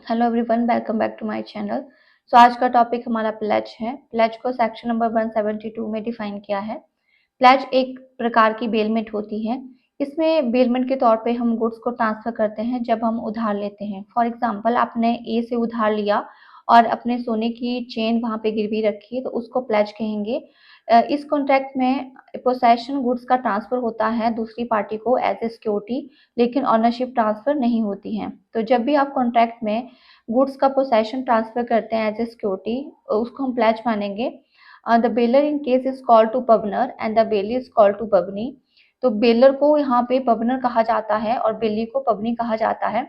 Hello everyone, welcome back to my channel. आज का topic हमारा प्लेज है। प्लेज को सेक्शन नंबर 172 में डिफाइन किया है। प्लेज एक प्रकार की बेलमेंट होती है। इसमें बेलमेंट के तौर पे हम गुड्स को ट्रांसफर करते हैं जब हम उधार लेते हैं। फॉर एग्जांपल, आपने ए से उधार लिया और अपने सोने की चेन वहाँ पे गिरवी रखी, तो उसको प्लेज कहेंगे। इस कॉन्ट्रैक्ट में पोसेशन गुड्स का ट्रांसफर होता है दूसरी पार्टी को एज ए सिक्योरिटी, लेकिन ऑनरशिप ट्रांसफर नहीं होती है। तो जब भी आप कॉन्ट्रैक्ट में गुड्स का पोसेशन ट्रांसफर करते हैं एज ए सिक्योरिटी, उसको हम प्लेज मानेंगे। The bailor in case is called to pawnor and the bailee is called to pawnee. तो बेलर को यहाँ पे पबनर कहा जाता है और बेली को पबनी कहा जाता है।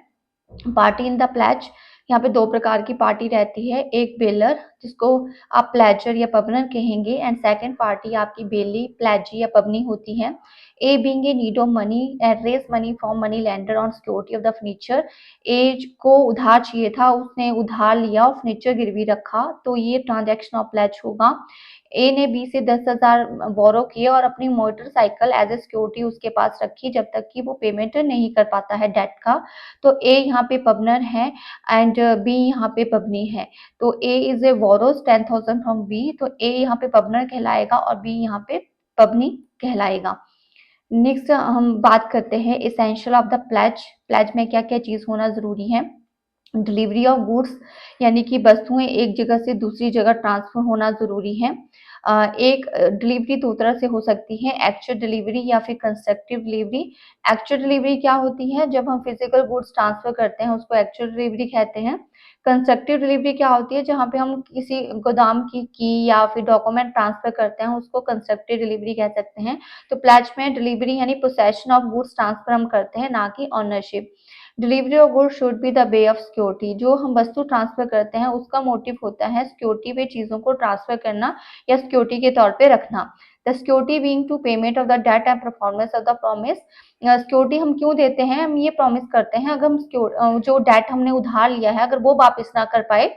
पार्टी इन द प्लेज, यहाँ पे दो प्रकार की पार्टी रहती है। एक बेलर, जिसको आप प्लेजर या पबनर कहेंगे, एंड सेकंड पार्टी आपकी बेली, प्लेजी या पबनी होती है। A being a need of money and raise money from money lender on security of the furniture. A को उधार चाहिए था, उसने उधार लिया और फर्नीचर गिरवी रखा, तो ये ट्रांजैक्शन ऑफ प्लेज होगा। ए ने बी से 10,000 बोरो किए और अपनी मोटरसाइकिल एज ए सिक्योरिटी उसके पास रखी जब तक कि वो पेमेंट नहीं कर पाता है डेट का। तो ए यहाँ पे पबनर है एंड बी यहाँ पे पबनी है। तो A is a borrows 10,000 from B, तो ए यहाँ पे पबनर कहलाएगा और बी यहाँ पे पबनी कहलाएगा। नेक्स्ट हम बात करते हैं essential of the pledge. Pledge में क्या क्या चीज होना जरूरी है। डिलीवरी ऑफ गुड्स, यानी कि वस्तुएं एक जगह से दूसरी जगह ट्रांसफर होना जरूरी है। एक डिलीवरी दो तरह से हो सकती है, एक्चुअल डिलीवरी या फिर कंस्ट्रक्टिव डिलीवरी। एक्चुअल डिलीवरी क्या होती है? जब हम फिजिकल गुड्स ट्रांसफर करते हैं उसको एक्चुअल डिलीवरी कहते हैं। कंस्ट्रक्टिव डिलीवरी क्या होती है? जहाँ पे हम किसी गोदाम की या फिर डॉक्यूमेंट ट्रांसफर करते हैं उसको कंस्ट्रक्टिव डिलीवरी कह सकते हैं। तो प्लेज में डिलीवरी यानी पोसेशन ऑफ गुड्स ट्रांसफर हम करते हैं, ना कि ownership. Delivery of goods should be the way of security. जो हम वस्तु ट्रांसफर करते हैं उसका मोटिव होता है सिक्योरिटी पे चीजों को ट्रांसफर करना या सिक्योरिटी के तौर पे रखना। The security being to payment of the debt and performance of the promise. Security हम क्यों देते हैं? हम ये प्रॉमिस करते हैं अगर हम जो डेट हमने उधार लिया है अगर वो वापस ना कर पाए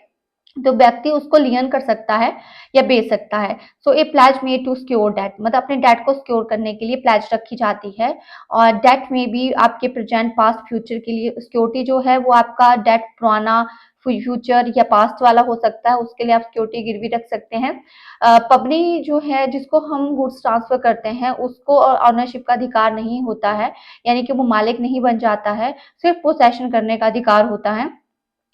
तो व्यक्ति उसको लियन कर सकता है या बेच सकता है। So a pledge made to secure debt, मतलब अपने डेट को सिक्योर करने के लिए प्लेज रखी जाती है। और डेट में भी आपके प्रेजेंट पास्ट फ्यूचर के लिए सिक्योरिटी जो है वो आपका डेट पुराना फ्यूचर या पास्ट वाला हो सकता है, उसके लिए आप सिक्योरिटी गिरवी रख सकते हैं। पबनी जो है जिसको हम गुड्स ट्रांसफर करते हैं उसको ऑनरशिप का अधिकार नहीं होता है, यानी कि वो मालिक नहीं बन जाता है, सिर्फ पोसेशन करने का अधिकार होता है।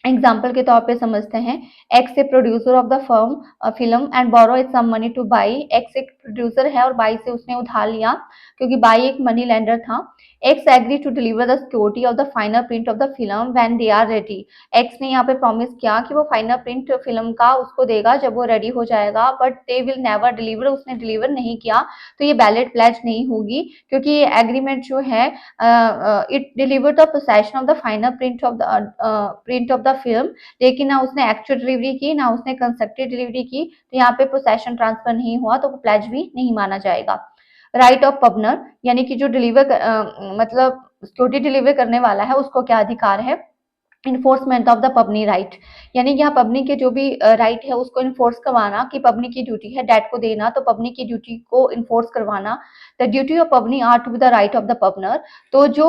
एग्जाम्पल के तौर पे समझते हैं, X a producer of the firm film and borrow it some money to Y. X एक प्रोड्यूसर है और बाई से उसने उधार लिया क्योंकि बाई एक मनी लेंडर था। X agree to deliver the security of the final print of the film when they are ready. X ने यहाँ पे प्रॉमिस किया कि वो फाइनल प्रिंट फिल्म का उसको देगा जब वो रेडी हो जाएगा, but they will never deliver, उसने डिलीवर नहीं किया। तो ये वैलिड प्लेज नहीं होगी क्योंकि ये एग्रीमेंट जो है it deliver the possession of the final print of the film, लेकिन ना उसने एक्चुअल डिलीवरी की ना उसने कंस्ट्रक्टिव डिलीवरी की, तो यहाँ पे पोसेशन ट्रांसफर नहीं हुआ तो प्लेज भी नहीं माना जाएगा। राइट ऑफ पबनर, यानी कि जो मतलब सिक्योरिटी डिलीवर करने वाला है उसको क्या अधिकार है? इन्फोर्समेंट ऑफ द पबनी राइट, यानी यहाँ पबनी के जो भी राइट है उसको इन्फोर्स करवाना, कि पबनी की ड्यूटी है डेट को देना, तो पबनी की ड्यूटी को इन्फोर्स करवाना। The duty of pawnee are to be the right of the pawnor. तो जो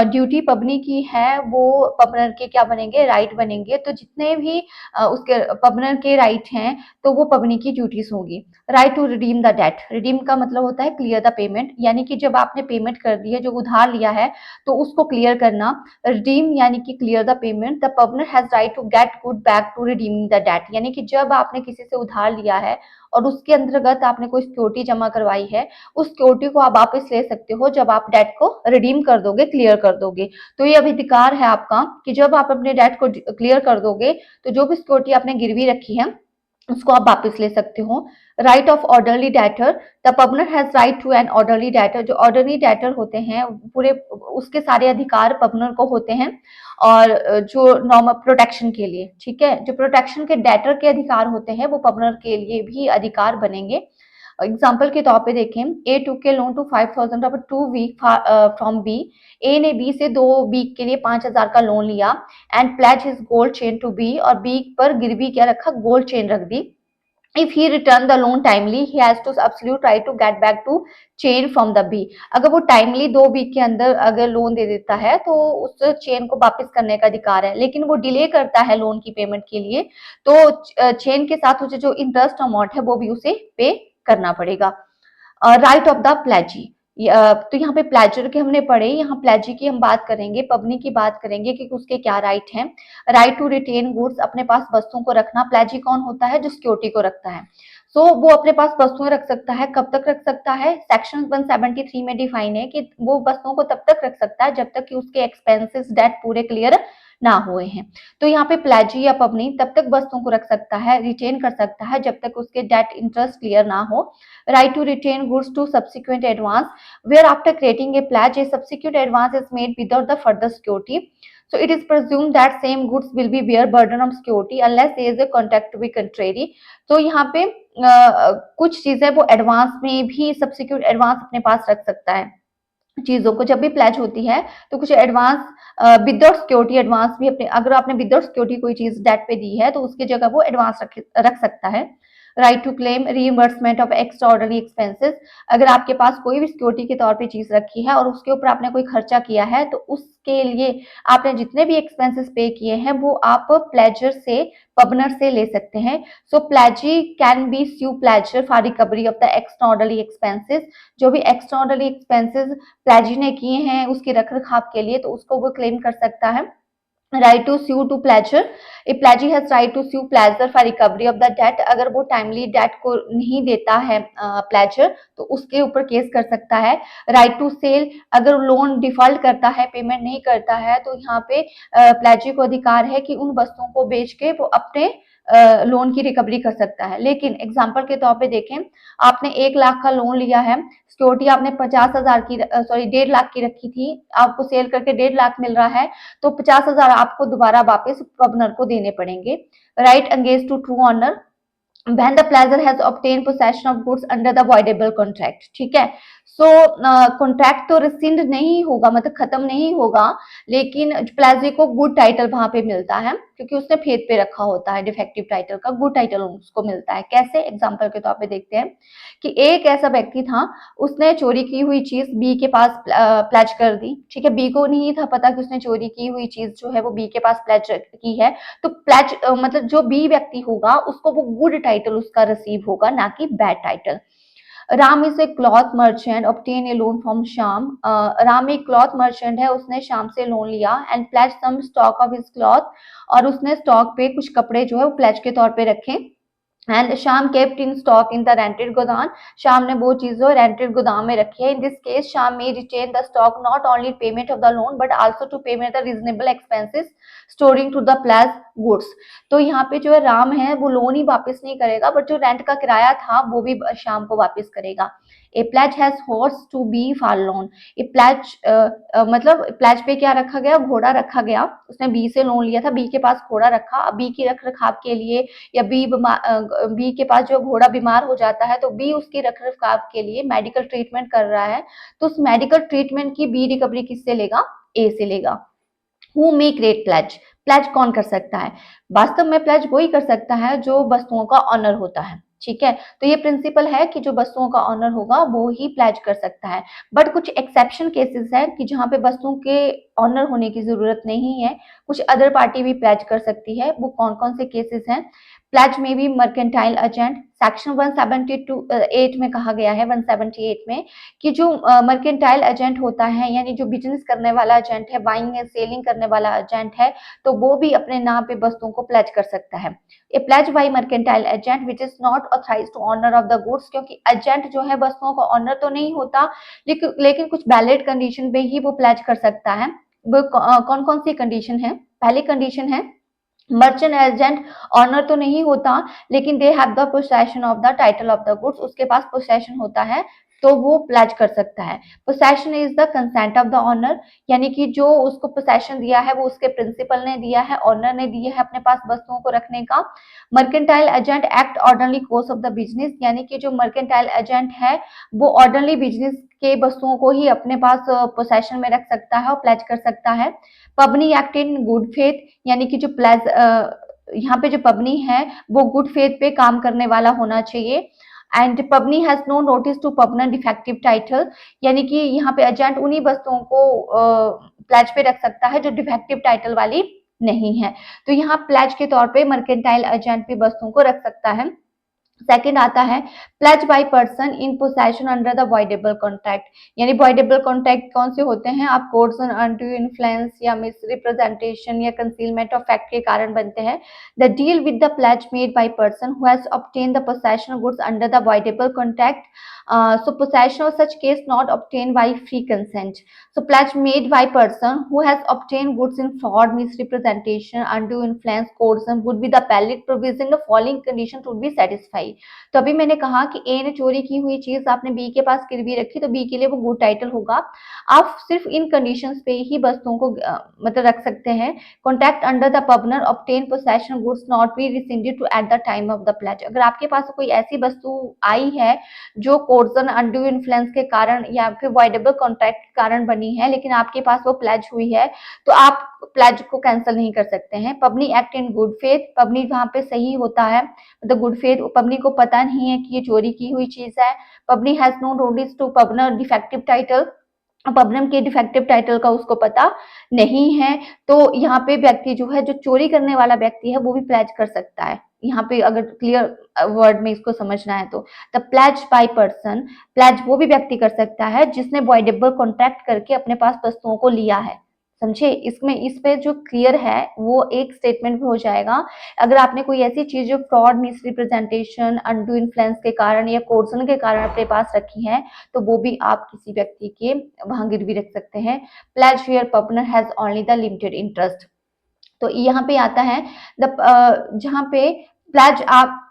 ड्यूटी पबनी की है वो पबनर के क्या बनेंगे? राइट बनेंगे। तो जितने भी उसके पबनर के राइट हैं तो वो पबनी की ड्यूटीज होगी। Right to redeem the debt, redeem का मतलब होता है क्लियर द पेमेंट, यानी कि जब आपने पेमेंट कर दी है, जो उधार लिया है तो उसको क्लियर करना। रिडीम यानी कि clear the payment. The pawnor has right to get good back to redeeming the debt, यानी कि जब आपने किसी से उधार लिया है और उसके अंतर्गत आपने कोई सिक्योरिटी जमा करवाई है, उस सिक्योरिटी को आप वापस ले सकते हो जब आप डेट को रिडीम कर दोगे, क्लियर कर दोगे। तो ये अब अधिकार है आपका कि जब आप अपने डेट को क्लियर कर दोगे तो जो भी सिक्योरिटी आपने गिरवी रखी है उसको आप वापस ले सकते हो। Right of orderly debtor, the pawnor has right to an orderly debtor. जो ऑर्डरली डेटर होते हैं पूरे उसके सारे अधिकार पबनर को होते हैं, और जो नॉर्मल प्रोटेक्शन के लिए, ठीक है, जो प्रोटेक्शन के डेटर के अधिकार होते हैं वो पबनर के लिए भी अधिकार बनेंगे। एग्जाम्पल के तौर पे देखें, A took loan to 5,000 of 2 week from B. A ने बी से 2 वीक के लिए 5,000 का लोन लिया and pledge his gold chain to B, और बी पर गिरवी क्या रखा? गोल्ड चेन रख दी। if he return the loan timely he has to absolute right to get back to chain from the B. अगर वो टाइमली 2 वीक के अंदर अगर लोन दे देता है तो उस चेन को वापस करने का अधिकार है, लेकिन वो डिले करता है लोन की पेमेंट के लिए तो चेन के साथ उसे जो इंटरेस्ट अमाउंट है वो भी उसे पे करना पड़ेगा। राइट ऑफ द प्लेजी, तो यहाँ पे प्लेजर के हमने पढ़े, यहाँ प्लेजी की हम बात करेंगे, पबनी की बात करेंगे कि उसके क्या राइट हैं। राइट टू रिटेन गुड्स, अपने पास वस्तुओं को रखना। प्लेजी कौन होता है? जो सिक्योरिटी को रखता है। सो वो अपने पास वस्तुएं रख सकता है, कब तक रख सकता है? सेक्शन 173 में डिफाइन है कि वो वस्तुओं को तब तक रख सकता है जब तक कि उसके एक्सपेंसेस डेट पूरे क्लियर ना हुए हैं। तो यहाँ पे प्लेजी या पबनी तब तक वस्तुओं को रख सकता है, रिटेन कर सकता है जब तक उसके डेट इंटरेस्ट क्लियर ना हो। Right to retain goods to subsequent advance, where after creating a pledge a subsequent advance is made without the further security, so it is presumed that same goods will be bear burden of security unless there is a contract to be contrary। तो यहाँ पे कुछ चीजें वो advance में भी सब्सिक्यूट advance अपने पास रख सकता है। चीजों को जब भी प्लेज होती है तो कुछ एडवांस विदाउट सिक्योरिटी एडवांस भी अपने, अगर आपने विदाउट सिक्योरिटी कोई चीज डेट पे दी है तो उसकी जगह वो एडवांस रख सकता है। Right to claim reimbursement of extraordinary expenses, अगर आपके पास कोई भी सिक्योरिटी के तौर पे चीज रखी है और उसके ऊपर आपने कोई खर्चा किया है तो उसके लिए आपने जितने भी एक्सपेंसेस पे किए हैं वो आप प्लेजर से, पबनर से ले सकते हैं। So pledgee can be sue pleasure for recovery of the extraordinary expenses, जो भी एक्स्ट्रा ऑर्डनरी एक्सपेंसेस प्लेजी ने किए हैं उसके रख रखाव के लिए तो उसको वो क्लेम कर सकता है। Right to sue to pledgor, a pledgee has right to sue pleasure for recovery of the debt, अगर वो टाइमली डेट को नहीं देता है प्लेजर तो उसके ऊपर केस कर सकता है। राइट टू सेल, अगर लोन डिफॉल्ट करता है, पेमेंट नहीं करता है तो यहाँ पे प्लेजी को अधिकार है कि उन वस्तुओं को बेच के वो अपने लोन की रिकवरी कर सकता है। लेकिन एग्जाम्पल के तौर पे देखें, आपने 1 लाख का लोन लिया है, सिक्योरिटी आपने 50,000 की, सॉरी 1.5 लाख की रखी थी, आपको सेल करके 1.5 लाख मिल रहा है तो 50,000 आपको दोबारा वापस गवर्नर को देने पड़ेंगे। Right against to true owner, when the pleasure has obtained possession of goods under the voidable contract, ठीक है। सो कॉन्ट्रैक्ट तो रिसिंड नहीं होगा, मतलब खत्म नहीं होगा, लेकिन प्लेजर को गुड टाइटल वहां पे मिलता है क्योंकि उसने फेद पे रखा होता है, डिफेक्टिव टाइटल का गुड टाइटल उसको मिलता है। कैसे? एग्जांपल के तौर पे देखते हैं कि एक ऐसा व्यक्ति था, उसने चोरी की हुई चीज बी के पास प्लेज कर दी, ठीक है। बी को नहीं था पता कि उसने चोरी की हुई चीज जो है वो बी के पास प्लेज की है, तो प्लेज मतलब जो बी व्यक्ति होगा उसको वो गुड टाइटल उसका रिसीव होगा, ना कि bad title. Ram is a cloth merchant obtain a loan from Shyam, Ram एक क्लॉथ मर्चेंट है, उसने श्याम से लोन लिया and pledge some stock of his cloth, और उसने स्टॉक पे कुछ कपड़े जो है वो प्लेज के तौर पे रखे। And Shyam kept in stock in the rented गोदाम, श्याम ने वो चीजें रेंटेड गोदाम में रखी है। इन दिस केस श्याम में retain the stock not only payment of the loan but also to payment the reasonable expenses storing to the pledge goods. तो यहाँ पे जो है राम है वो लोन ही वापस नहीं करेगा बट जो रेंट का किराया था वो भी श्याम को वापस करेगा। A pledge has horse to B for loan, a pledge मतलब प्लेज पे क्या रखा गया? घोड़ा रखा गया, उसने बी से लोन लिया था, बी के पास घोड़ा रखा, बी की रख रखाव के लिए, या बी के पास जो घोड़ा बीमार हो जाता है तो बी उसकी रख रखाव के लिए मेडिकल ट्रीटमेंट कर रहा है, तो उस मेडिकल ट्रीटमेंट की बी रिकवरी किससे लेगा? ए से लेगा। Who may create pledge, pledge कौन कर सकता है? वास्तव में प्लेज वही कर सकता है जो वस्तुओं का ऑनर होता है, ठीक है। तो ये प्रिंसिपल है कि जो वस्तुओं का ऑनर होगा वो ही प्लेज कर सकता है, बट कुछ एक्सेप्शन केसेस हैं कि जहां पे वस्तुओं के ऑनर होने की जरूरत नहीं है, कुछ अदर पार्टी भी प्लेज कर सकती है। वो कौन कौन से केसेस हैं? प्लेज में भी मर्केंटाइल एजेंट, सेक्शन 178 में कहा गया है, 178 में, कि जो मर्केंटाइल एजेंट होता है यानी जो बिजनेस करने वाला एजेंट है, बाइंग एंड सेलिंग करने वाला एजेंट है, तो वो भी अपने नाम पे वस्तुओं को प्लेज कर सकता है। A pledge by mercantile agent which is not authorised to owner of the goods, क्योंकि एजेंट जो है वस्तुओं का ऑनर तो नहीं होता, लेकिन कुछ वैलिड कंडीशन पे ही वो प्लेज कर सकता है। वो कौन कौन सी कंडीशन है? पहली कंडीशन है मर्चेंट एजेंट ऑनर तो नहीं होता लेकिन they have the possession of the title of the goods, उसके पास पोसेशन होता है तो वो प्लेज कर सकता है। Possession is the consent of the owner, यानी कि जो उसको पोसेशन दिया है वो उसके प्रिंसिपल ने दिया है, ऑनर ने दिया है अपने पास वस्तुओं को रखने का। Mercantile agent act orderly course of the business, यानी कि जो मर्केंटाइल एजेंट है वो ऑर्डरली बिजनेस के वस्तुओं को ही अपने पास पोसेशन में रख सकता है और प्लेज कर सकता है। पबनी एक्ट इन गुड फेथ, यानी कि जो प्लेज यहाँ पे जो पबनी है वो गुड फेथ पे काम करने वाला होना चाहिए। And pawnee has no notice to pawnor defective title, यानी कि यहाँ पे एजेंट उन्हीं वस्तुओं को प्लेज पे रख सकता है जो डिफेक्टिव टाइटल वाली नहीं है। तो यहाँ प्लेज के तौर पे मर्केंटाइल एजेंट भी वस्तुओं को रख सकता है। सेकंड आता है pledge by person in possession under the voidable contract, यानी वॉइडेबल कॉन्ट्रैक्ट कौन से होते हैं, आप कोर्सन, अनड्यू इन्फ्लुएंस या मिस रिप्रेजेंटेशन या कंसीलमेंट ऑफ फैक्ट के कारण बनते हैं। The deal with the pledge made by person who has obtain the possession goods under the voidable contract, so possession of such case not obtained by free consent. So pledge made by person who has obtained goods in fraud, misrepresentation, undue influence, coercion would be the valid provision the following conditions would be satisfied. तो अभी मैंने कहा कि ए ने चोरी की हुई चीज आपने बी के पास गिरवी रखी तो बी के लिए वो गुड टाइटल होगा। आप सिर्फ इन कंडीशंस पे ही वस्तुओं को मतलब रख सकते हैं। Contact under the pawnor obtain possession goods not be rescinded to at the time of the pledge. अगर आपके पास कोई ऐसी वस्तु आई है जो कोर्सन, अनड्यू इन्फ्लुएंस के कारण या फिर वॉइडेबल कॉन्ट्रैक्ट के कारण बनी है, लेकिन आपके पास वो प्लेज हुई है, तो आप प्लेज को कैंसिल नहीं कर सकते हैं। पबनी एक्ट इन गुड फेथ, पबनी वहां पे सही होता है, मतलब गुड फेथ, पबनी को पता नहीं है कि ये चोरी की हुई चीज है। Pawnee has no notice to pawnor defective title, पबनम के डिफेक्टिव टाइटल का उसको पता नहीं है। तो यहाँ पे व्यक्ति जो है, जो चोरी करने वाला व्यक्ति है, वो भी प्लेज कर सकता है। यहाँ पे अगर क्लियर वर्ड में इसको समझना है तो the pledge by person, pledge वो भी व्यक्ति कर सकता है जिसने वॉइडेबल कॉन्ट्रैक्ट करके अपने पास वस्तुओं को लिया है। समझे, इसमें इस पे जो क्लियर है वो एक स्टेटमेंट में हो जाएगा। अगर आपने कोई ऐसी चीज जो fraud, miss representation, undo influence के कारण या कोर्सन के कारण अपने पास रखी है, तो वो भी आप किसी व्यक्ति के वहां गिरवी रख सकते हैं। Pledge where pawnor has only the limited interest. तो यहाँ पे आता है जहाँ पे प्लेज आप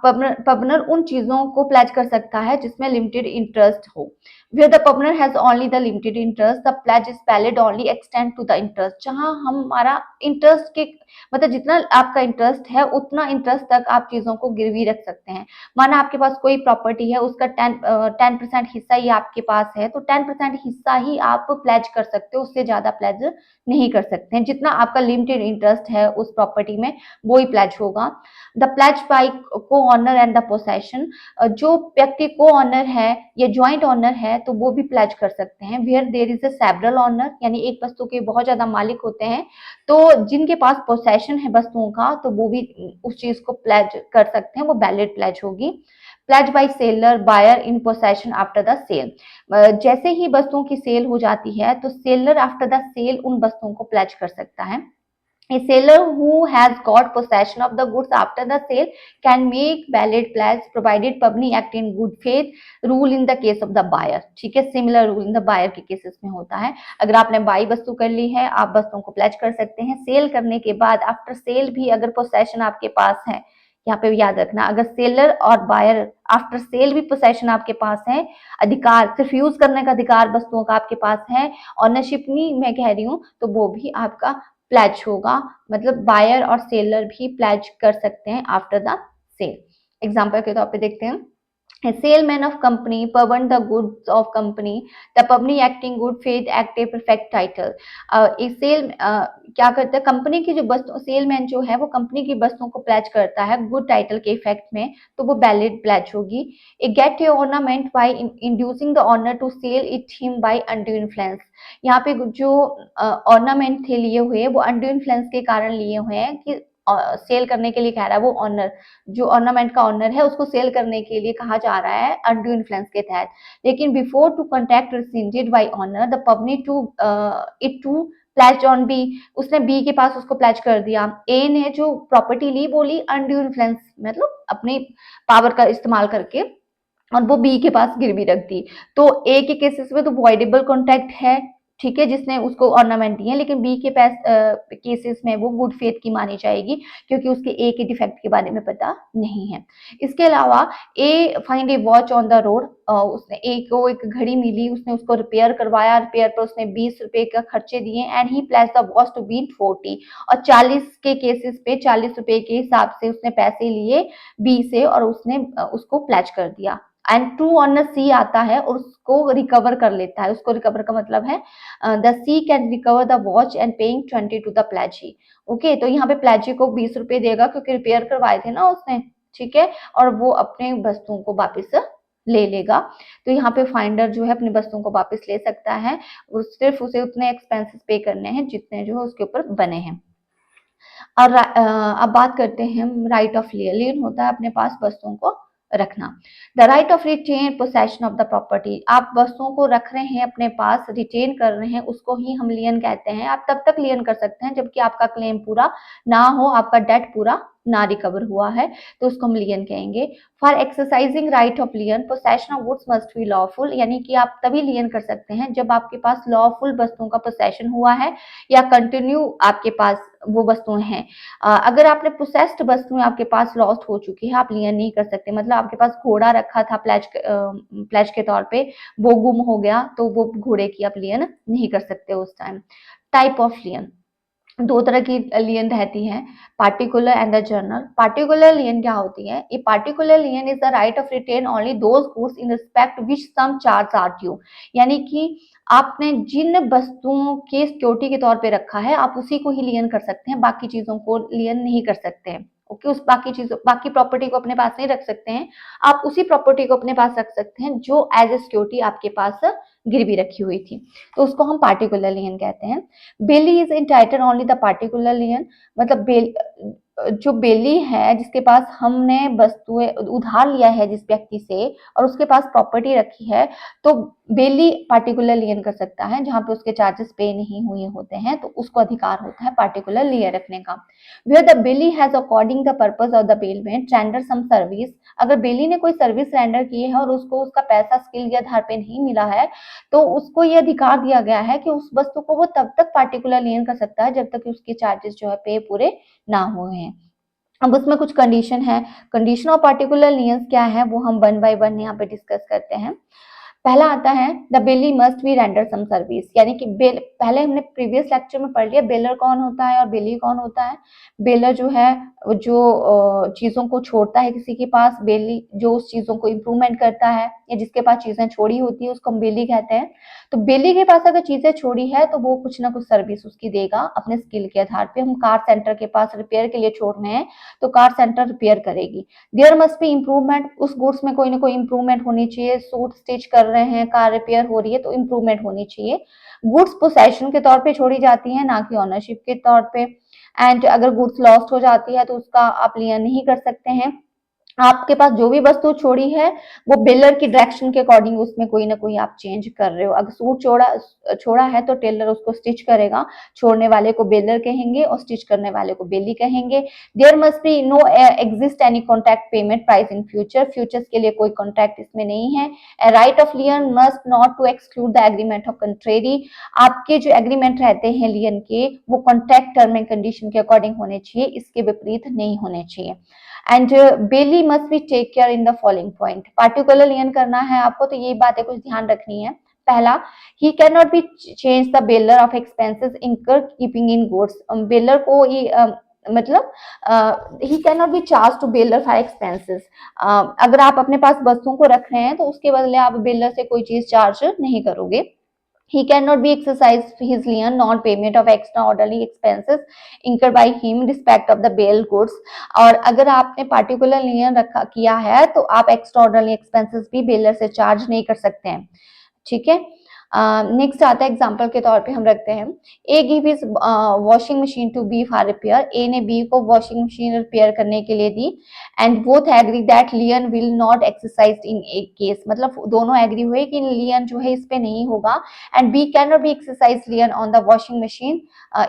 पबनर उन चीजों को प्लेज कर सकता है जिसमें लिमिटेड इंटरेस्ट हो। Where the pawnor has only the limited interest the pledge is valid only extend to the interest. जहां हमारा इंटरेस्ट के मतलब जितना आपका इंटरेस्ट है उतना इंटरेस्ट तक आप चीजों को गिरवी रख सकते हैं। माना आपके पास कोई प्रॉपर्टी है, उसका 10% हिस्सा ही आपके पास है, तो 10% हिस्सा ही आप प्लेज कर सकते हो, उससे ज्यादा प्लेज नहीं कर सकते हैं। जितना आपका लिमिटेड इंटरेस्ट है उस प्रॉपर्टी में वो ही प्लेज होगा। द प्लेज बाय को ऑनर एंड द पोसेशन, जो व्यक्ति को ऑनर है या ज्वाइंट ऑनर है तो वो भी प्लेज कर सकते हैं। Where there is a several owner, यानी एक वस्तु के बहुत ज्यादा मालिक होते हैं, तो जिनके पास पोसेशन है वस्तुओं का तो वो भी उस चीज को प्लेज कर सकते हैं, वो वैलिड प्लेज होगी। Pledge by seller buyer in possession after the sale, जैसे ही वस्तुओं की सेल हो जाती है तो सेलर आफ्टर द सेल उन वस्तुओं को प्लेज कर सकता है। A seller who has got possession of the goods after the sale can make valid pledge provided Pubni act in good faith rule in the case of the buyer। ठीक है, similar rule in the buyer के cases में होता है। अगर आपने by वस्तु कर ली है, आप वस्तुओं को प्लेज कर सकते हैं। सेल करने के बाद आफ्टर सेल भी अगर पोसेशन आपके पास है, यहाँ पे याद रखना, अगर सेलर और बायर आफ्टर सेल भी पोसेशन आपके पास है, अधिकार सिर्फ यूज करने का अधिकार वस्तुओं का आपके पास है, ऑनरशिप नहीं मैं कह रही हूँ, तो वो भी आपका प्लेज होगा। मतलब बायर और सेलर भी प्लेज कर सकते हैं आफ्टर द सेल। एग्जांपल के तौर पे देखते हैं, A salesman of company purveyed the goods of company, the pubni acting good faith act a perfect title। एक सेल क्या करता है, कंपनी की जो वस्तु, सेलमैन जो है वो कंपनी की वस्तुओं को प्लेज करता है गुड टाइटल के इफेक्ट में, तो वो वैलिड प्लेज होगी। A get a ornament by inducing the owner to sell it him by undue influence. यहाँ पे जो ऑर्नामेंट थे लिए हुए वो अनड्यू इन्फ्लुएंस के कारण लिए हुए हैं कि सेल करने के लिए कह रहा है वो ऑनर, जो ऑर्नामेंट का ऑनर है उसको सेल करने के लिए कहा जा रहा है अनड्यू इन्फ्लुएंस के तहत। लेकिन before to contract rescinded by owner the pawnee to it to pledge on B, उसने बी के पास उसको प्लेज कर दिया। ए ने जो प्रॉपर्टी ली बोली अनड्यू इन्फ्लुएंस, मतलब अपनी पावर का इस्तेमाल करके, और वो बी के पास गिरवी रख दी। तो ए के केसेस में तो वॉइडेबल कॉन्ट्रैक्ट है, ठीक है, जिसने उसको ऑर्नामेंट दिए, लेकिन बी के पास केसेस में वो गुड फेथ की मानी जाएगी क्योंकि उसके ए के डिफेक्ट के बारे में पता नहीं है। इसके अलावा A find a watch on the road, उसने ए को एक घड़ी मिली, उसने उसको रिपेयर करवाया, रिपेयर पर उसने 20 रुपए का खर्चे दिए and he pledge the watch to be 40, और 40 के केसेस पे 40 रुपए के हिसाब से उसने पैसे लिए बी से और उसने उसको प्लेज कर दिया। एंड ट्रू ऑन द सी आता है और उसको रिकवर कर लेता है। उसको रिकवर का मतलब है the C can recover the watch and paying 20 to the pledgee. Okay, तो यहाँ पे प्लेजी को 20 रुपए देगा क्योंकि रिपेयर करवाए थे ना उसने, ठीक है, और वो अपने वस्तुओं को वापस ले लेगा। तो यहाँ पे फाइंडर जो है अपनी वस्तुओं को वापस ले सकता है, सिर्फ उसे उतने एक्सपेंसेस पे करने हैं जितने जो है उसके ऊपर बने हैं। और अब बात करते हैं हम राइट ऑफ लियन। लियन होता है अपने पास वस्तुओं को रखना। The right of retain possession of the property, आप वस्तुओं को रख रहे हैं अपने पास, रिटेन कर रहे हैं, उसको ही हम लियन कहते हैं। आप तब तक लियन कर सकते हैं जबकि आपका क्लेम पूरा ना हो, आपका डेट पूरा ना रिकवर हुआ है, तो उसको हम लियन कहेंगे। For exercising right of लियन possession of goods must be lawful, यानी कि आप तभी लियन कर सकते हैं जब आपके पास लॉफुल वस्तुओं का पोसेशन हुआ है या कंटिन्यू आपके पास वो वस्तुएं हैं। अगर आपने पोसेस्ड वस्तुएं आपके पास लॉस्ट हो चुकी है, आप लियन नहीं कर सकते। मतलब आपके पास घोड़ा रखा था प्लेज के तौर पे, वो गुम हो गया, तो वो घोड़े की आप लियन नहीं कर सकते उस टाइम। टाइप ऑफ लियन, दो तरह की लियन रहती है, particular and the general. Particular lien क्या होती है? A particular lien is the right of retain only those goods in respect which some charge are due, यानी कि आपने जिन वस्तुओं के सिक्योरिटी के तौर पे रखा है, आप उसी को ही लियन कर सकते हैं, बाकी चीजों को लियन नहीं कर सकते हैं। ओके, उस बाकी प्रॉपर्टी को अपने पास नहीं रख सकते हैं, आप उसी प्रॉपर्टी को अपने पास रख सकते हैं जो एज ए सिक्योरिटी आपके पास गिरवी रखी हुई थी, तो उसको हम पार्टिकुलर लियन कहते हैं। Bailee is entitle only the particular lien, मतलब जो बेली है जिसके पास हमने वस्तुएं उधार लिया है जिस व्यक्ति से और उसके पास प्रॉपर्टी रखी है, तो बेली पार्टिकुलर लियन कर सकता है। जहां पे उसके चार्जेस पे नहीं हुए होते हैं तो उसको अधिकार होता है पार्टिकुलर लियन रखने का। Where the bailee has according the purpose of the bailment render some service, अगर बेली ने कोई सर्विस रेंडर की है और उसको उसका पैसा स्किल के आधार पे नहीं मिला है, तो उसको ये अधिकार दिया गया है कि उस वस्तु को वो तब तक पार्टिकुलर लियन कर सकता है जब तक कि उसके चार्जेस जो है पे पूरे ना हुए हैं। अब उसमें कुछ कंडीशन है। कंडीशन ऑफ पार्टिकुलर लियंस क्या है वो हम वन बाय वन यहाँ पे डिस्कस करते हैं। पहला आता है the bailee must be render some service, यानी कि बेल, पहले हमने प्रीवियस लेक्चर में पढ़ लिया बेलर कौन होता है और बेली कौन होता है। बेलर जो है जो चीजों को छोड़ता है किसी के पास, बेली जो उस चीजों को इम्प्रूवमेंट करता है या जिसके पास चीजें छोड़ी होती है उसको हम बेली कहते हैं। तो बेली के पास अगर चीजें छोड़ी है तो वो कुछ ना कुछ सर्विस उसकी देगा अपने स्किल के आधार पे। हम कार सेंटर के पास रिपेयर के लिए छोड़ रहे हैं तो कार सेंटर रिपेयर करेगी। देयर मस्ट बी इम्प्रूवमेंट, उस गुड्स में कोई ना कोई इम्प्रूवमेंट होनी चाहिए। सूट स्टिच कर रहे हैं, कार रिपेयर हो रही है तो इम्प्रूवमेंट होनी चाहिए। गुड्स पोसेशन के तौर पे छोड़ी जाती है ना कि ओनरशिप के तौर पे। एंड अगर गुड्स लॉस्ट हो जाती है तो उसका आप लियन नहीं कर सकते हैं। आपके पास जो भी वस्तु छोड़ी है वो बिल्डर की डायरेक्शन के अकॉर्डिंग उसमें कोई ना कोई आप चेंज कर रहे हो। अगर सूट छोड़ा है तो टेलर उसको स्टिच करेगा, छोड़ने वाले को बेलर कहेंगे और स्टिच करने वाले को बेली कहेंगे। There must be no exist any contract payment price in future, futures के लिए कोई कॉन्ट्रैक्ट इसमें नहीं है। Right of lien must not to exclude the agreement of contrary, आपके जो एग्रीमेंट रहते हैं लियन के वो कॉन्ट्रैक्ट टर्म एंड कंडीशन के अकॉर्डिंग होने चाहिए, इसके विपरीत नहीं होने चाहिए। And bailee must be take care in the following point, particular lien करना है आपको तो ये बातें कुछ ध्यान रखनी है। पहला, he can not be change the bailor of expenses incur keeping in goods, bailor को मतलब he can not be charge to bailor for expenses, अगर आप अपने पास वस्तुओं को रख रहे हैं तो उसके बदले आप बेलर से कोई चीज चार्ज नहीं करोगे। He cannot be exercised his lien non-payment of extraordinary expenses incurred by him respect of the bail goods, और अगर आपने particular lien रखा किया है तो आप extraordinary expenses भी बेलर से चार्ज नहीं कर सकते हैं, ठीक है। नेक्स्ट आता है एग्जाम्पल के तौर पे हम रखते हैं A give his washing machine to B for repair, A ने बी को वॉशिंग मशीन रिपेयर करने के लिए दी। And both agree that lien will not exercise in a case, मतलब दोनों एग्री हुए कि लियन जो है इस पे नहीं होगा। And B can not be exercise lien on the washing machine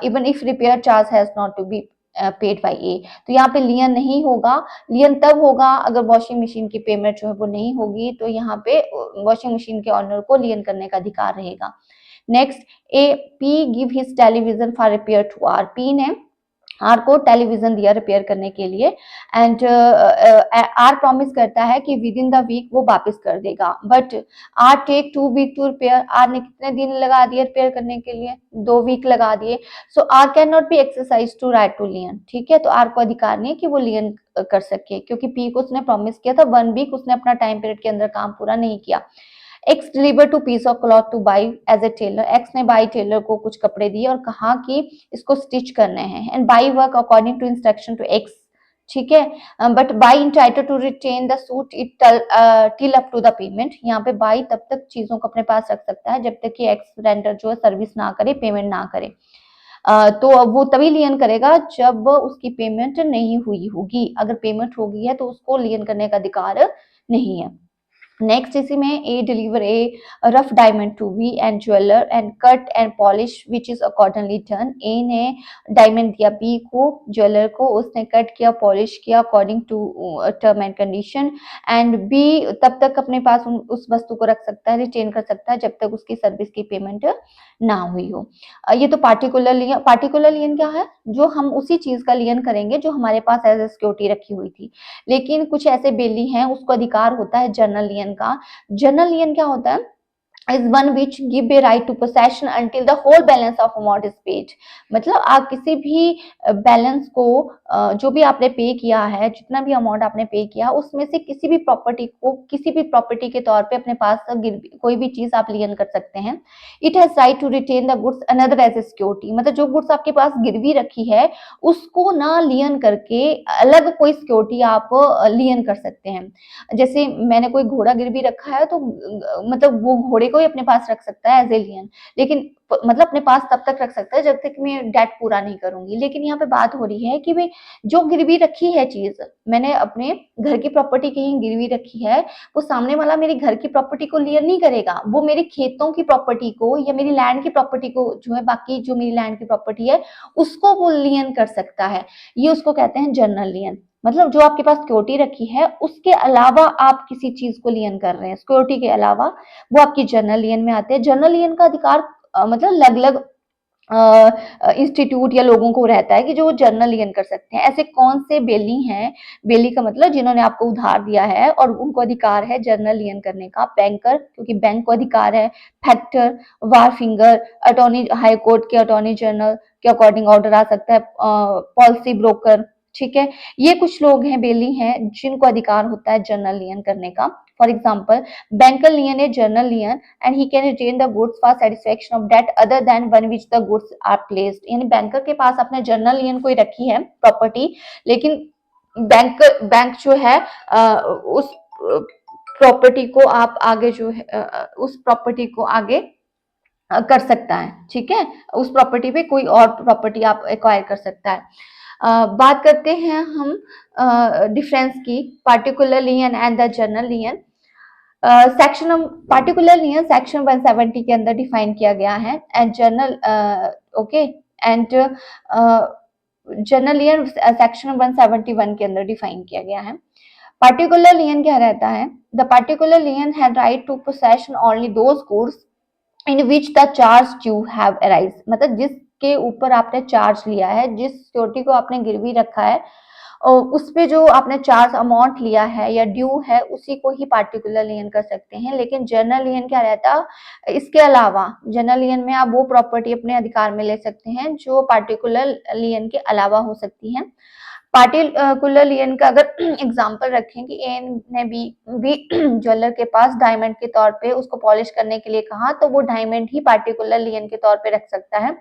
even if repair charge has not to be paid by A, तो यहाँ पे लियन नहीं होगा। लियन तब होगा अगर वॉशिंग मशीन की पेमेंट जो है वो नहीं होगी, तो यहाँ पे वॉशिंग मशीन के ऑनर को लियन करने का अधिकार रहेगा। Next, A P give his television for repair to R, P ने आर को टेलीविजन दिया रिपेयर करने के लिए। एंड आर प्रॉमिस करता है कि विद इन द वीक वो वापस कर देगा, but R take 2 week to repair, R ने कितने दिन लगा दिए रिपेयर करने के लिए? 2 वीक लगा दिए। So are can not be exercise to right to lien, ठीक है, तो आर को अधिकार नहीं कि वो लियन कर सके, क्योंकि पी को उसने प्रॉमिस किया था 1 वीक, उसने अपना टाइम पीरियड के अंदर काम पूरा नहीं किया। X deliver two piece of cloth to Y as a tailor, X ने बाई टेलर को कुछ कपड़े दिए और कहा कि इसको स्टिच करने हैं, and Y work according to instruction to X, ठीक है। But Y entitle to retain the suit it till up to the payment, यहाँ पे बाई तब तक चीजों को अपने पास रख सकता है जब तक कि एक्स रेंडर जो है सर्विस ना करे, पेमेंट ना करे। तो अब वो तभी लियन करेगा जब उसकी पेमेंट नहीं हुई होगी, अगर पेमेंट हो गई है तो उसको लियन करने का अधिकार नहीं है। नेक्स्ट इसी में A deliver a rough diamond to B and jeweller and cut and polish which is accordingly done, A ने डायमंड दिया बी को, ज्वेलर को, उसने कट किया, पॉलिश किया according to term and condition, and B तब तक अपने पास उस वस्तु को रख सकता है, रिटेन कर सकता है जब तक उसकी सर्विस की पेमेंट ना हुई हो। ये तो पार्टिकुलर लियन, पार्टिकुलर लियन क्या है, जो हम उसी चीज का लियन करेंगे जो हमारे पास एज ए सिक्योरिटी रखी हुई थी। लेकिन कुछ ऐसे बेली हैं उसको अधिकार होता है जनरल लियन का। जनरल लियन क्या होता है, is one which give a right to possession until the whole balance of amount is paid। मतलब आप किसी भी बैलेंस को जो भी आपने पे किया है, जितना भी अमाउंट आपने पे किया, उसमें से किसी भी प्रॉपर्टी को किसी भी प्रॉपर्टी के तौर पे अपने पास कोई भी चीज आप लियन कर सकते हैं। It has right to retain the goods another as a security, मतलब जो गुड्स आपके पास गिरवी रखी है उसको ना लियन करके अलग कोई सिक्योरिटी आप लियन कर सकते हैं। जैसे मैंने कोई घोड़ा गिरवी रखा है तो मतलब वो घोड़े को ही अपने पास रख सकता है एज ए लियन, लेकिन मतलब अपने पास तब तक रख सकता है जब तक मैं डेट पूरा नहीं करूंगी। लेकिन यहाँ पे बात हो रही है कि भाई जो गिरवी रखी है चीज, मैंने अपने घर की प्रॉपर्टी कहीं गिरवी रखी है, वो सामने वाला मेरी घर की प्रॉपर्टी को लियन नहीं करेगा, वो मेरी खेतों की प्रॉपर्टी को या मेरी लैंड की प्रॉपर्टी को जो है, बाकी जो मेरी लैंड की प्रॉपर्टी है उसको वो लियन कर सकता है। ये उसको कहते हैं जनरल लियन। मतलब जो आपके पास सिक्योरिटी रखी है उसके अलावा आप किसी चीज को लियन कर रहे हैं, सिक्योरिटी के अलावा, वो आपकी जनरल लियन में आते हैं। जनरल लियन का अधिकार मतलब अलग अलग इंस्टीट्यूट या लोगों को रहता है कि जो जनरल लियन कर सकते हैं। ऐसे कौन से बेली हैं, बेली का मतलब जिन्होंने आपको उधार दिया है और उनको अधिकार है जनरल लियन करने का, बैंकर क्योंकि बैंक को अधिकार है, फैक्टर, वार फिंगर, अटॉर्नी हाई कोर्ट के अटॉर्नी जनरल के अकॉर्डिंग ऑर्डर आ सकता है, पॉलिसी ब्रोकर, ठीक है। ये कुछ लोग हैं, बेली हैं, जिनको अधिकार होता है जनरल लियन करने का। For example banker lien a journal lien and he can retain the goods for satisfaction of debt other than one which the goods are placed। यानी बैंकर के पास अपने जर्नल लियन कोई रखी है प्रॉपर्टी, लेकिन बैंक जो है उस प्रॉपर्टी को आप आगे जो है उस प्रॉपर्टी को आगे कर सकता है, ठीक है। उस प्रॉपर्टी पे कोई और प्रॉपर्टी आप एक्वायर कर सकता है। बात करते हैं हम डिफरेंस की, particular lien and the general lien. Section particular lien section 170 के अंदर डिफाइन किया गया है, and general okay and general lien section 171 के अंदर डिफाइन किया गया है। पार्टिकुलर लियन क्या रहता है, the particular lien had right to possession only those goods in which the charge due have arise, मतलब जिसके ऊपर आपने चार्ज लिया है, जिस सिक्योरिटी को आपने गिरवी रखा है और उस पे जो आपने चार्ज अमाउंट लिया है या ड्यू है उसी को ही पार्टिकुलर लियन कर सकते हैं। लेकिन जनरल लियन क्या रहता, इसके अलावा जनरल लियन में आप वो प्रॉपर्टी अपने अधिकार में ले सकते हैं जो पार्टिकुलर लियन के अलावा हो सकती है। पार्टिकुलर लियन का अगर एग्जांपल रखें कि ए ने बी ज्वेलर के पास डायमंड के तौर पे उसको पॉलिश करने के लिए कहा, तो वो डायमंड ही पार्टिकुलर लियन के तौर पे रख सकता है।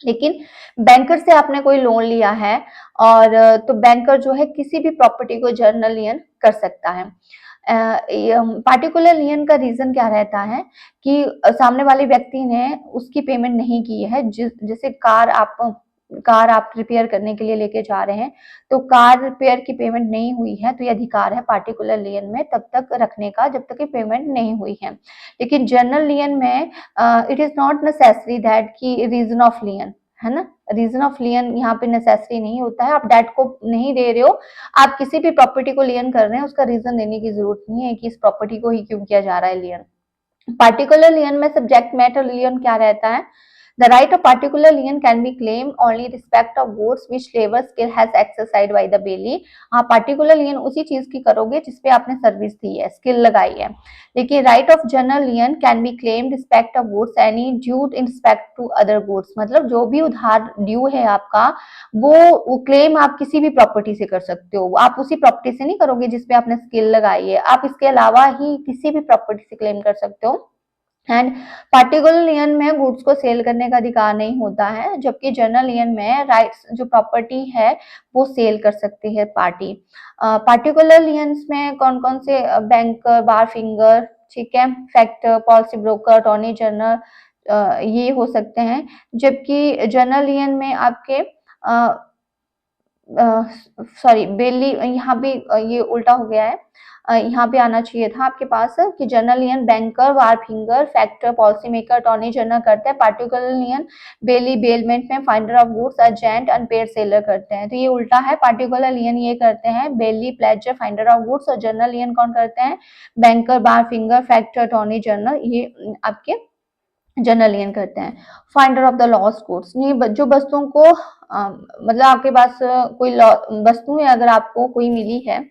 लेकिन बैंकर से आपने कोई लोन लिया है और तो बैंकर जो है किसी भी प्रॉपर्टी को जनरल लियन कर सकता है। पार्टिकुलर लियन का रीजन क्या रहता है कि सामने वाले व्यक्ति ने उसकी पेमेंट नहीं की है, जैसे कार आप रिपेयर करने के लिए लेके जा रहे हैं, तो कार रिपेयर की पेमेंट नहीं हुई है, तो ये अधिकार है पार्टिकुलर लियन में तब तक रखने का जब तक कि पेमेंट नहीं हुई है। लेकिन जनरल लियन में it is not necessary that की रीजन ऑफ लियन, है ना, रीजन ऑफ लियन यहाँ पे नेसेसरी नहीं होता है। आप डेट को नहीं दे रहे हो, आप किसी भी प्रॉपर्टी को लियन कर रहे हैं, उसका रीजन देने की जरूरत नहीं है कि इस प्रॉपर्टी को ही क्यों किया जा रहा है लियन। पार्टिकुलर लियन में सब्जेक्ट मैटर लियन क्या रहता है, The right of particular lien can be claimed only respect of goods which labor skill has exercised by the bailee. आप particular lien उसी चीज की करोगे जिसपे आपने सर्विस दी है, स्किल लगाई है। लेकिन right of general lien can be claimed respect of goods any due in respect to other goods, मतलब जो भी उधार ड्यू है आपका वो क्लेम आप किसी भी प्रॉपर्टी से कर सकते हो। आप उसी प्रॉपर्टी से नहीं करोगे जिसपे आपने स्किल लगाई है, आप इसके अलावा ही किसी भी प्रॉपर्टी से क्लेम कर सकते हो। एंड पार्टिकुलर लियन में गुड्स को सेल करने का अधिकार नहीं होता है, जबकि जनरल लियन में राइट्स जो प्रॉपर्टी है वो सेल कर सकती है पार्टी। पार्टिकुलर लियंस में कौन कौन से बैंकर, बार फिंगर, ठीक है, factor, policy broker, attorney general ये हो सकते हैं, जबकि जनरल लियन में आपके सॉरी बेली, यहाँ भी ये उल्टा हो गया है, यहाँ पे आना चाहिए था आपके पास कि general lien banker, wharfinger, factor, policy maker, attorney general करते हैं। पार्टिकुलर लियन बेली बेलमेंट में finder of goods, agent, unpaid seller करते हैं। तो ये उल्टा है, पार्टिकुलर लियन ये करते हैं बेली, प्लेजर, फाइंडर ऑफ गुड्स, और जनरल लियन कौन करते हैं? बैंकर, बार फिंगर, फैक्टर, अटॉर्नी जनरल, ये आपके जनरल लियन करते हैं। Finder of the lost goods, नहीं जो वस्तुओं को मतलब आपके पास कोई वस्तु है अगर आपको कोई मिली है,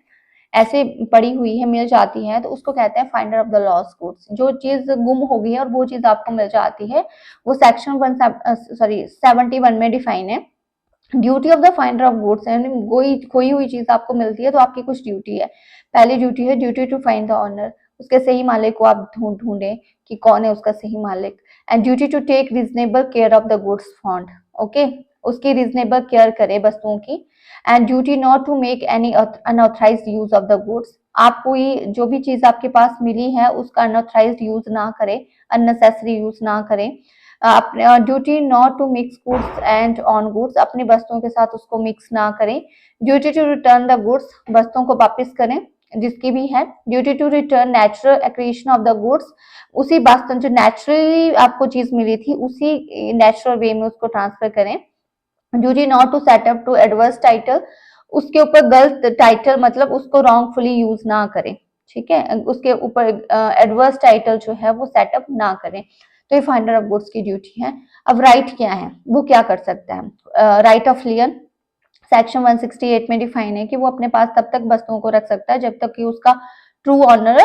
ऐसे पड़ी हुई है, मिल जाती है, तो उसको कहते हैं finder of the lost goods. जो चीज गुम हो गई है और वो चीज आपको मिल जाती है, वो सेक्शन 71 में डिफाइन है। Duty of the finder of goods, यानी खोई हुई चीज आपको मिलती है तो आपकी कुछ ड्यूटी है। पहली ड्यूटी है duty to find the owner, उसके सही मालिक को आप ढूंढे कि कौन है उसका सही मालिक। And duty to take reasonable care of the goods found, okay, उसकी रीजनेबल केयर करे वस्तुओं की। And duty not to make any unauthorised use of the goods, आप कोई जो भी चीज आपके पास मिली है उसका अनऑथराइज्ड यूज ना करें, अननेसेसरी यूज ना करें। अपने duty not to mix goods and own goods, अपनी वस्तुओं के साथ उसको मिक्स ना करें। Duty to return the goods, वस्तुओं को वापस करें जिसकी भी है। Duty to return natural accretion of the goods, उसी वस्तु जो नेचुरली आपको चीज मिली थी उसी नेचुरल वे में उसको ट्रांसफर करें। Duty not to set up to adverse title, उसके ऊपर गलत टाइटल मतलब उसको रॉन्गफुली यूज ना करें, ठीक है, उसके ऊपर एडवर्स टाइटल जो है वो सेटअप ना करें। तो ये फाइंडर ऑफ गुड्स की ड्यूटी है। अब राइट क्या है, वो क्या कर सकता है? राइट ऑफ लियन सेक्शन 168 में डिफाइन है कि वो अपने पास तब तक वस्तुओं को रख सकता है जब तक कि उसका ट्रू ऑनर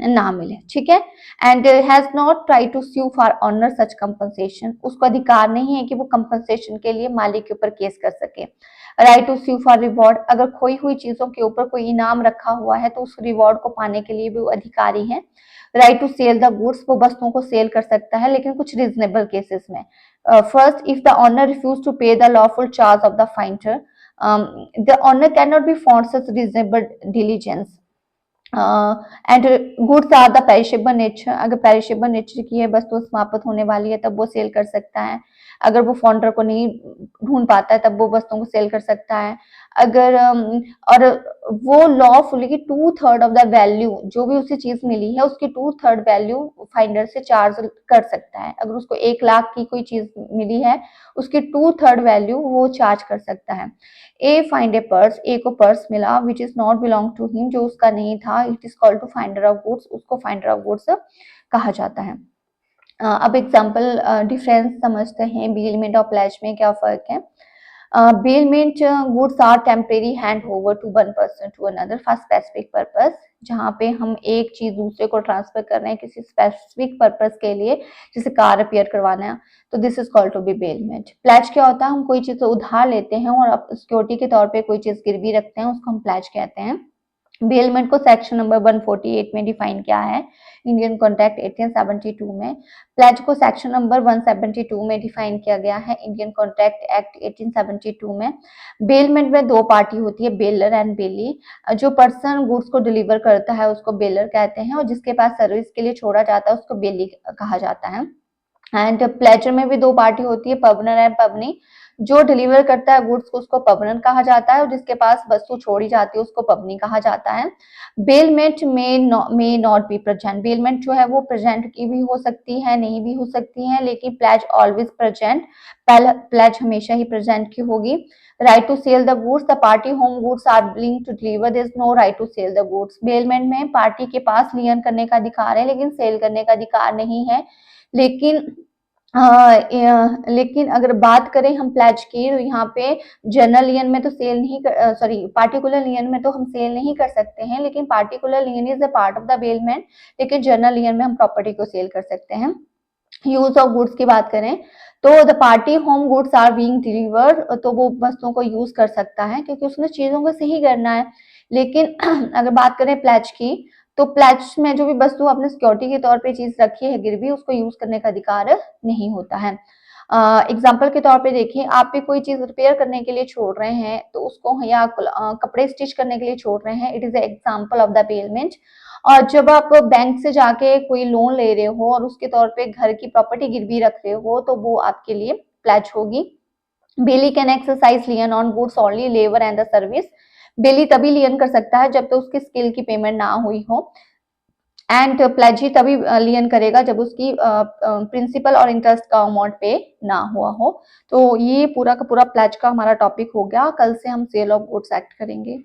ना मिले, ठीक है। And has not try to sue for owner such compensation, उसको अधिकार नहीं है कि वो कंपनसेशन के लिए मालिक के ऊपर केस कर सके। Right to sue for reward, अगर खोई हुई चीजों के ऊपर कोई इनाम रखा हुआ है तो उस रिवॉर्ड को पाने के लिए भी वो अधिकारी है। Right to sell the goods, वो वस्तुओं को सेल कर सकता है लेकिन कुछ रीजनेबल केसेस में। First, if the owner refuse to pay the lawful charge of the finder, the owner cannot be found such reasonable diligence and goods are the perishable nature, अगर पेरिशेबल नेचर की है वस्तु समाप्त होने वाली है तब वो सेल कर सकता है। अगर वो फाउंडर को नहीं ढूंढ पाता है तब वो वस्तुओं को सेल कर सकता है। अगर और वो लॉफुली 2/3 ऑफ द वैल्यू, जो भी उसे चीज मिली है उसकी 2/3 वैल्यू फाइंडर से चार्ज कर सकता है। अगर उसको 1 लाख की कोई चीज मिली है उसकी 2/3 वैल्यू वो चार्ज कर सकता है। ए फाइंड ए पर्स, ए को पर्स मिला which is not belong to him, जो उसका नहीं था, it is called to finder of goods, उसको फाइंडर ऑफ गुड्स कहा जाता है। अब एग्जांपल डिफरेंस समझते हैं, बेलमेंट और प्लेज में क्या फर्क है। Bailment goods are temporary hand over to one person to another for specific purpose, जहाँ पे हम एक चीज दूसरे को ट्रांसफर कर रहे हैं किसी स्पेसिफिक पर्पस के लिए, जैसे कार रिपेयर करवाना है, तो this is called to be bailment. Pledge क्या होता है, हम कोई चीज उधार लेते हैं और सिक्योरिटी के तौर पे कोई चीज गिरवी रखते हैं, उसको हम प्लेज कहते हैं। बेलमेंट को सेक्शन नंबर 148 में डिफाइन किया है इंडियन कॉन्ट्रैक्ट 1872 में। प्लेज को सेक्शन नंबर 172 में डिफाइन किया गया है इंडियन कॉन्ट्रैक्ट एक्ट 1872 में। बेलमेंट में 2 पार्टी होती है, बेलर एंड बेली। जो पर्सन गुड्स को डिलीवर करता है उसको बेलर कहते हैं और जिसके पास सर्विस के लिए छोड़ा जाता है उसको बेली कहा जाता है। एंड प्लेजर में भी 2 पार्टी होती है, पबनर एंड पबनी। जो डिलीवर करता है गुड्स को उसको पबनर कहा जाता है और जिसके पास वस्तु छोड़ी जाती है उसको पबनी कहा जाता है। बेलमेंट में नॉट बी प्रेजेंट, बेलमेंट जो है वो प्रेजेंट की भी हो सकती है, नहीं भी हो सकती है, लेकिन प्लेज ऑलवेज प्रेजेंट, प्लेज हमेशा ही प्रेजेंट की होगी। Right to sell the goods, the party whom goods are willing to deliver, there is no right to sell the goods. Bailment में पार्टी के पास लियन करने का अधिकार है लेकिन सेल करने का अधिकार नहीं है, लेकिन लेकिन अगर बात करें हम प्लेज की, तो यहाँ पे जनरल लियन में तो सेल नहीं सॉरी पार्टिकुलर लियन में तो हम सेल नहीं कर सकते हैं, लेकिन particular lien is a part of the bailment, लेकिन जनरल लियन में हम प्रॉपर्टी को सेल कर सकते हैं। यूज ऑफ गुड्स की बात करें तो the party whom goods are being delivered, तो वो वस्तुओं को यूज कर सकता है क्योंकि उसने चीजों को सही करना है। लेकिन अगर बात करें प्लेज की, तो प्लेज में जो भी वस्तु आपने सिक्योरिटी के तौर पे चीज रखी है गिरवी, उसको यूज करने का अधिकार नहीं होता है। एग्जाम्पल के तौर पे देखिए, आप भी कोई चीज रिपेयर करने के लिए छोड़ रहे हैं, तो उसको या कपड़े स्टिच करने के लिए छोड़ रहे हैं, it is example of the payment. और जब आप बैंक से जाके कोई लोन ले रहे हो और उसके तौर पे घर की प्रॉपर्टी गिरवी रख रहे हो, तो वो आपके लिए प्लेज होगी। Bailee can exercise lien on goods only labour and the service. Bailee तभी लियन कर सकता है जब तक उसकी स्किल की पेमेंट ना हुई हो, एंड प्लेज ही तभी लियन करेगा जब उसकी प्रिंसिपल और इंटरेस्ट का अमाउंट पे ना हुआ हो। तो ये पूरा का पूरा प्लेज का हमारा टॉपिक हो गया। कल से हम सेल ऑफ गुड्स एक्ट करेंगे।